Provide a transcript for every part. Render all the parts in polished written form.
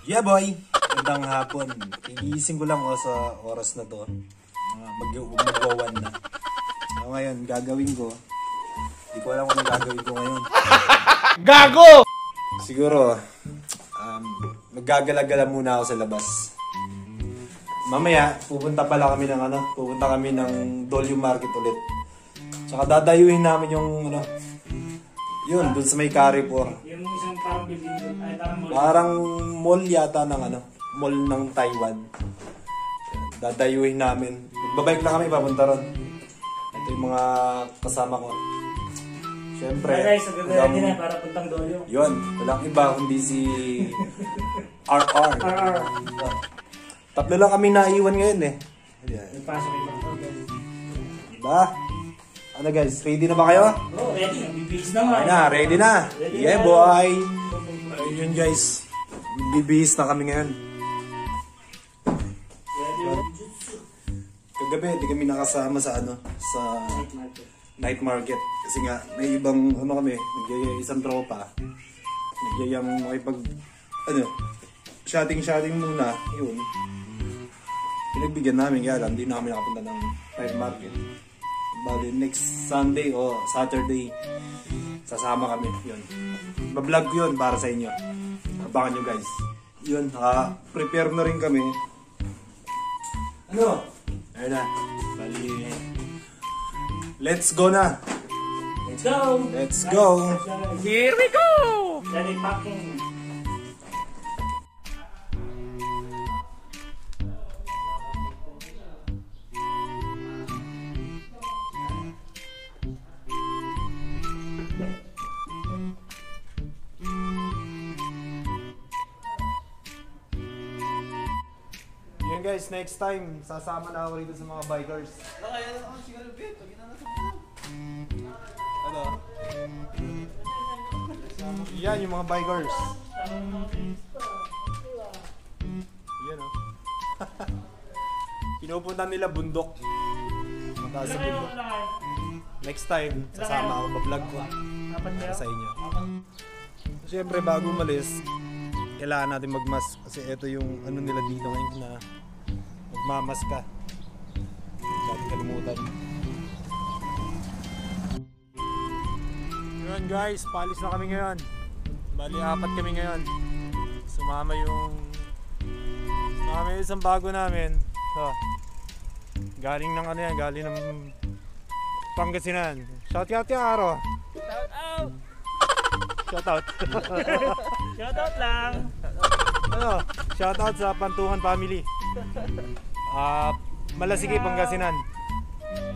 Yeah boy! Magandang hapon. Igising ko lang sa oras na to. Mag-1 na. So, ngayon, gagawin ko. Hindi ko alam kung anong gagawin ko ngayon. Gago! Siguro, maggagala-gala muna ako sa labas. Mamaya, pupunta kami ng Dolio Market ulit. Tsaka dadayuhin namin yung yun, dun sa may Carrefour. Yung isang parang building doon, ay mall. Parang mall yata ng mall ng Taiwan. Dadayuhin namin. Magbabike lang kami, papunta ron. Ito yung mga kasama ko. Siyempre. Hey guys, nagagaya din para puntang Dolio. Yun, walang iba kundi si RR. Tatlo lang kami naiwan ngayon eh. Nagpasok iba. Diba? Ano guys, ready na ba kayo? Oh, ready. Bibihis na nga. Ay na, ready na. Yeah boy. Ayun guys, bibihis na kami ngayon. Kagabi, di kami nakasama sa sa night market. Kasi nga, may ibang kami, isang tropa. Nagyayang makipag, shotting muna. Yun. Pinagbigyan namin, kaya lang, hindi na kami nakapunta ng night market. Bali, next Sunday o Saturday, sasama kami. Yun. Bablog ko yun para sa inyo. Abangan nyo guys. Yun, prepare na rin kami. Ayun na. Bali, let's go na. Let's go! Let's go! Here we go! Ready packing. Yun guys, next time, sasama na ako rito sa mga bikers. Yan yung mga bikers. Yan o. Pinupunta nila bundok. Mataas sa bundok. Next time, sasama ako, bablog ko sa inyo. Siyempre bago umalis, kailangan natin magmask kasi ito yung nila dito ngayon na magmamask ka. Bakit kalimutan. Yun guys, palis na kami ngayon. Bali 4 kami ngayon. Sumama yung isang bago namin. Galing ng galing ng Pangasinan. Shout out ya Aro. Shout out. Shout out lang. Shout out sa Pantuhan family. Malasigi, Pangasinan.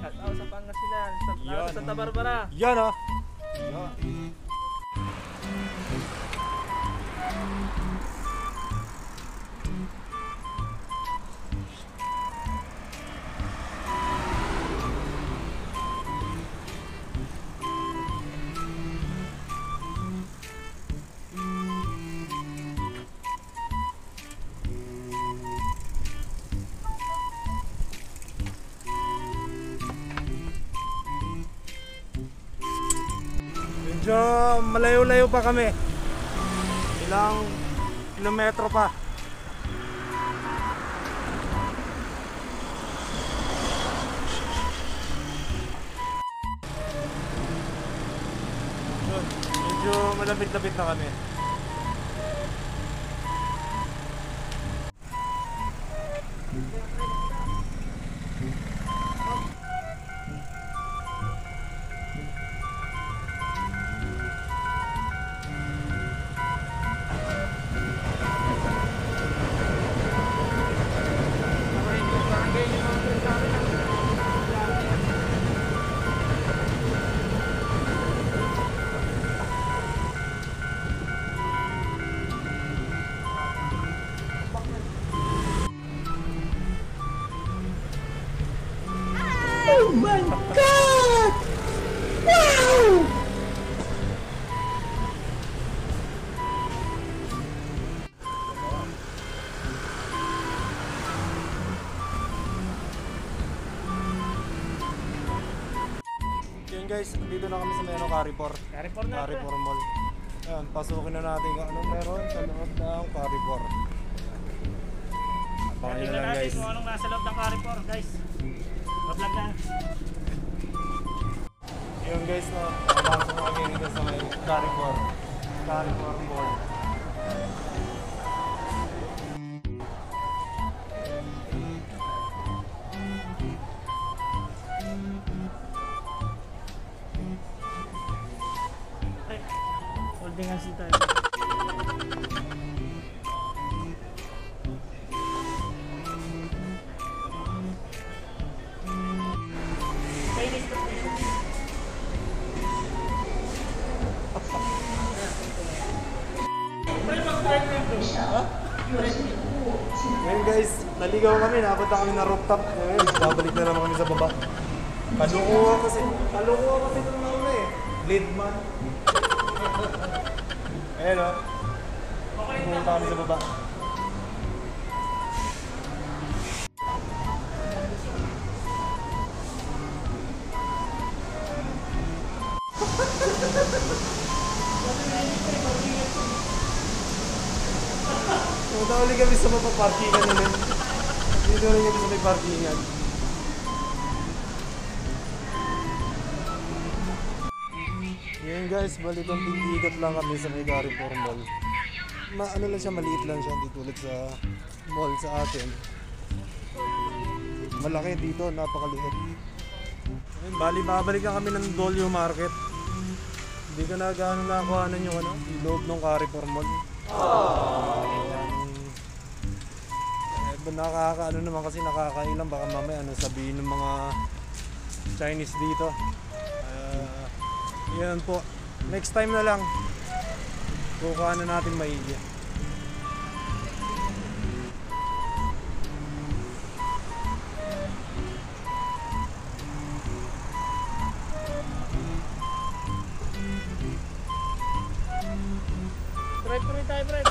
Shout out sa Pangasinan, Yan. sa Santa Barbara. Yan o. Medyo malayo-layo pa kami. Ilang kilometro pa. Medyo malapit-lapit na kami. Oh my God! Wow! Yun guys, dito na kami sa Meno Carrefour. Carrefour na. Carrefour Mall. Ayan, pasukin na natin kung anong meron sa loob ng Carrefour. Abangan nyo na Tingnan lang natin guys. kung anong nasa loob ng Carrefour, guys. Mablog na. Yun guys, no, napasok na kami dito sa may Carrefour Mall. Ay, holding hands dito. Chinese to. Ngayon guys, naligaw kami, napunta kami na rooftop. Ngayon, babalik na naman kami sa baba. Kalukuha kasi nung nauna eh. Lead man. Ayan o. Pumunta kami sa baba. Pumunta ulit kami sa baba, parkingan ulit. Dito ulit kami sa may parkingan. Ngayon guys, balik ang ikot lang kami sa may Carrefour Mall. Ano lang siya, maliit lang siya, hindi tulad sa mall sa atin. Malaki dito, napakaliit. Ngayon, babalik na kami ng Dolio Market. Hindi ko na gano'n nakakuhanan yung yung loob ng Carrefour Mall. Nakakaano naman kasi nakakailang, baka mamaya sabihin ng mga Chinese dito. Yan po. Next time na lang. Kukuha na natin maigi. Drive-thru tayo, pre.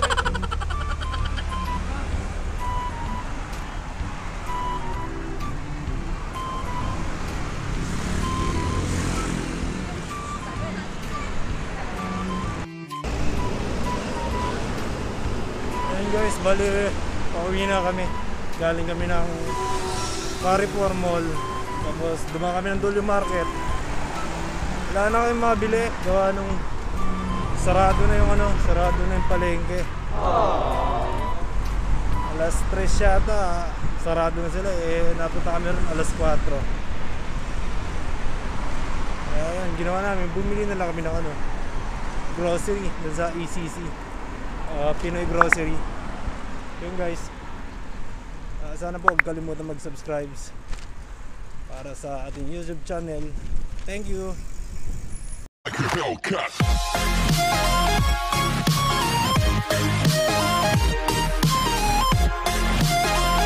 Ayun guys, bali pauwi na kami. Galing kami ng Carrefour Mall. Tapos dumaan kami ng Dolio Market. Wala na kami mabili. Gawa nung sarado na yung palengke. Alas 3 yata, sarado na sila. Napunta kami rin alas 4. Ayan, ginawa namin, bumili na lang kami ng grocery dun sa ECC. Pinoy Grocery. Yun guys. Sana po huwag kalimutan mag-subscribe para sa ating YouTube channel. Thank you. Like a Hellcat.